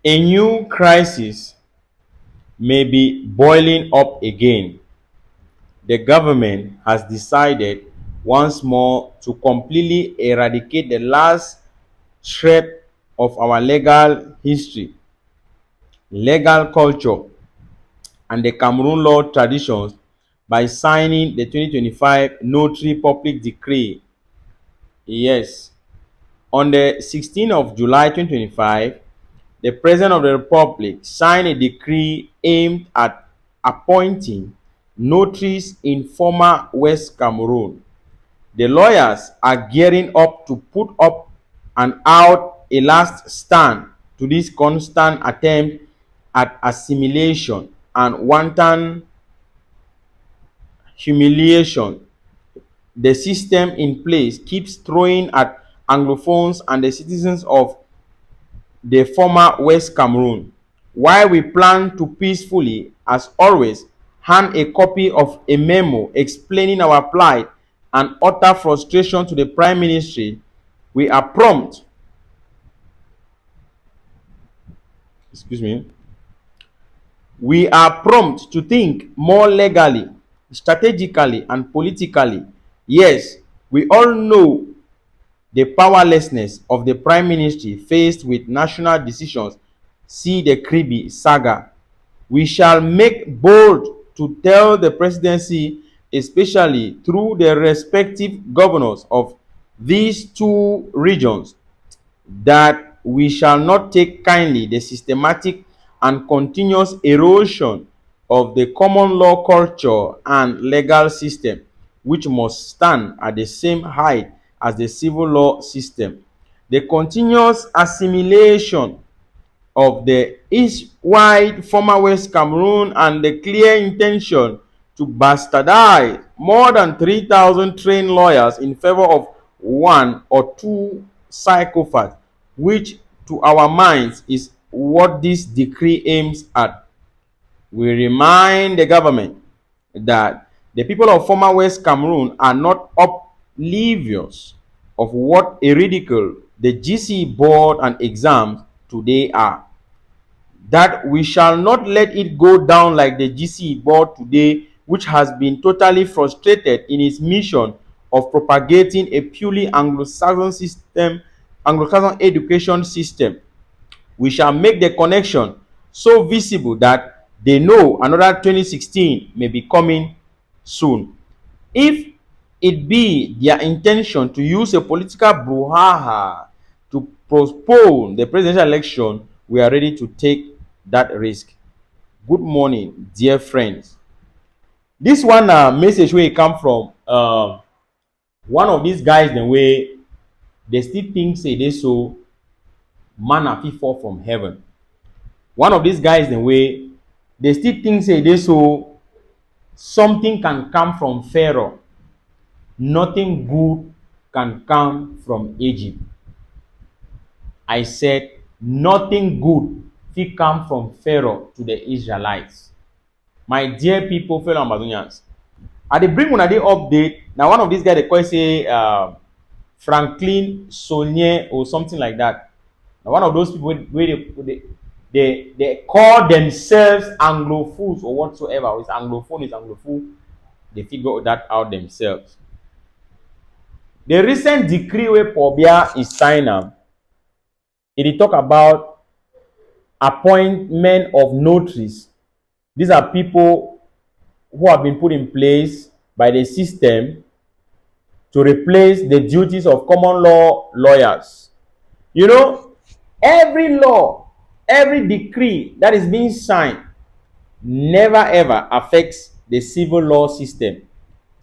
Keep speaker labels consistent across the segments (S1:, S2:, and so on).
S1: A new crisis may be boiling up again. The government has decided once more to completely eradicate the last shred of our legal history, legal culture, and the Cameroon law traditions by signing the 2025 Notary Public Decree. Yes, on the 16th of July 2025, the President of the Republic signed a decree aimed at appointing notaries in former West Cameroon. The lawyers are gearing up to put up and out a last stand to this constant attempt at assimilation and wanton humiliation the system in place keeps throwing at Anglophones and the citizens of the former West Cameroon. While we plan to peacefully, as always, hand a copy of a memo explaining our plight and utter frustration to the Prime Ministry, we are prompt, excuse me, we are prompt to think more legally, strategically, and politically. Yes, we all know the powerlessness of the Prime Ministry faced with national decisions. See the Kribi saga. We shall make bold to tell the presidency, especially through the respective governors of these two regions, that we shall not take kindly the systematic and continuous erosion of the common law culture and legal system, which must stand at the same height as the civil law system. The continuous assimilation of the east-wide former West Cameroon and the clear intention to bastardize more than 3,000 trained lawyers in favor of one or two psychopaths, which to our minds is what this decree aims at. We remind the government that the people of former West Cameroon are not oblivious of what a ridicule the GC board and exams today are. That we shall not let it go down like the GC board today, which has been totally frustrated in its mission of propagating a purely Anglo-Saxon system, Anglo-Saxon education system. We shall make the connection so visible that they know another 2016 may be coming soon. If it be their intention to use a political brouhaha to postpone the presidential election, we are ready to take that risk. Good morning, dear friends. This one message where it come from one of these guys the way they still think say they so manna fit fall from heaven. One of these guys the way they still think say they so something can come from Pharaoh. Nothing good can come from Egypt. I said nothing good fit come from Pharaoh to the Israelites. My dear people, fellow Amazonians, I dey bring una dey update. Now one of these guys they call say Franklin Saunier or something like that. Now one of those people where they call themselves Anglophones or whatsoever. It's Anglophone, it's Anglophone. They figure that out themselves. The recent decree where Pobia is signing, it talk about appointment of notaries. These are people who have been put in place by the system to replace the duties of common law lawyers. You know, every law, every decree that is being signed never ever affects the civil law system.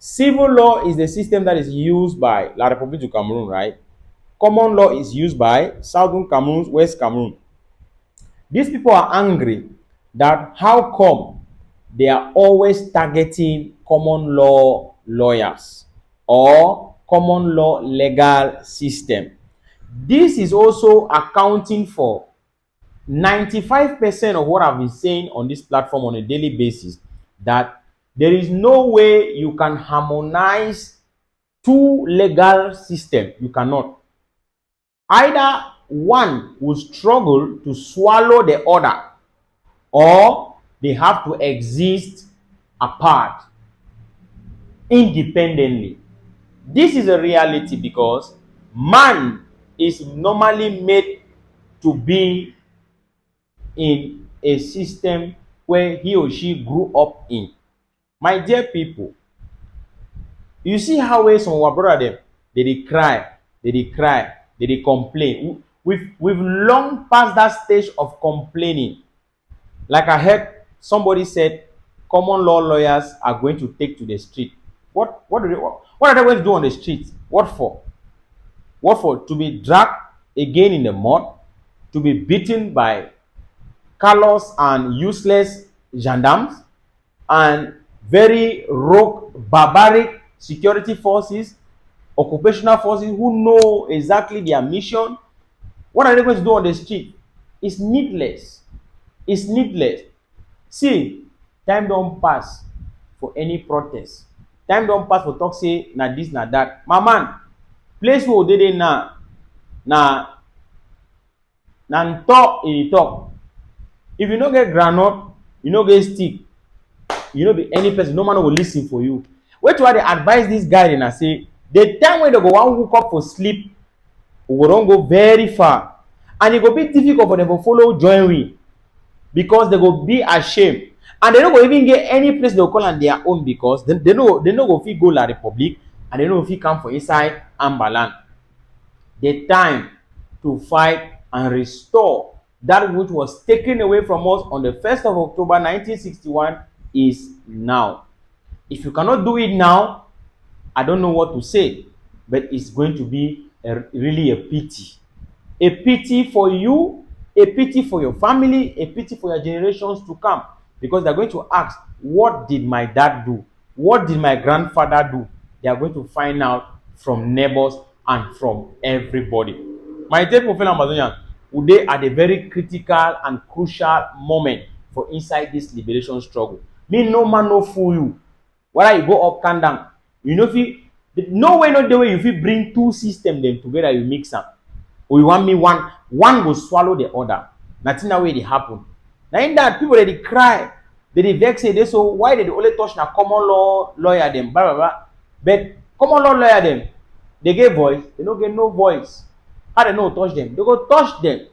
S1: Civil law is the system that is used by La République du Cameroon, right? Common law is used by Southern Cameroon, West Cameroon. These people are angry that how come they are always targeting common law lawyers or common law legal system. This is also accounting for 95% of what I've been saying on this platform on a daily basis, that there is no way you can harmonize two legal systems. You cannot. Either one will struggle to swallow the other, or they have to exist apart independently. This is a reality because man is normally made to be in a system where he or she grew up in. My dear people, you see how some of our brother them, dey cry, they cry, they complain. We've long passed that stage of complaining. Like I heard somebody said, common law lawyers are going to take to the street. What are they going to do on the street? What for? What for? To be dragged again in the mud, to be beaten by callous and useless gendarmes and very rogue, barbaric security forces, occupational forces who know exactly their mission. What are they going to do on the street? It's needless. It's needless. See, time don't pass for any protest. Time don't pass for talk say na this na that. My man, place where they dey now, na talk e talk. If you no get groundnut, you no get stick, you no be any person, no man will listen for you. Wait till I dey advise this guy and I say the time when they go wan hook up for sleep, we don go very far, and it go be difficult for them to follow join we because they go be ashamed, and they no go even get any place they go call am their own because they no go fit go La Republic, and they no go fit come for inside Ambaland. The time to fight and restore that which was taken away from us on the 1st of October 1961 is now. If you cannot do it now, I don't know what to say, but it's going to be really a pity. A pity for you, a pity for your family, a pity for your generations to come, because they're going to ask, what did my dad do? What did my grandfather do? They are going to find out from neighbors and from everybody. My dear fellow Amazonians, they are at a very critical and crucial moment for inside this liberation struggle. Me no man no fool you. Whether you go up, can down, you know, if you, no way, not the way you fit bring two systems them together, you mix them. Or you want me one will swallow the other. Nothing that way they happen. Now in that people they cry, they vex say they, so why they only touch na common law lawyer them, blah blah blah. But common law lawyer them, they get voice, they don't get no voice. How they know touch them? They go touch them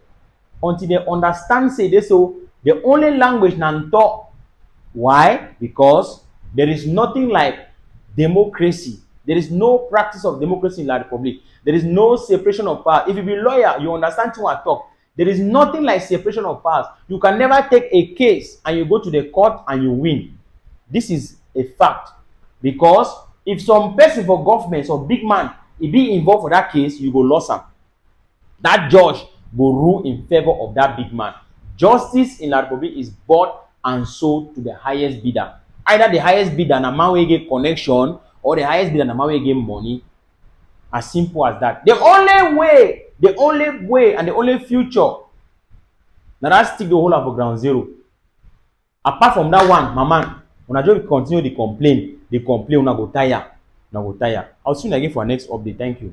S1: until they understand say they, so the only language na talk. Why? Because there is nothing like democracy. There is no practice of democracy in La Republic. There is no separation of power. If you be a lawyer, you understand what I talk. There is nothing like separation of powers. You can never take a case and you go to the court and you win. This is a fact. Because if some person for government or big man he be involved for that case, you go lose him. That judge will rule in favor of that big man. Justice in La Republic is bought and sold to the highest bidder. Either the highest bidder na man wey get connection, or the highest bidder na man wey get money. As simple as that. The only way and the only future na that stick the whole of ground zero. Apart from that one, my man, when I just continue to complain, una go tire. I'll see you again for our next update. Thank you.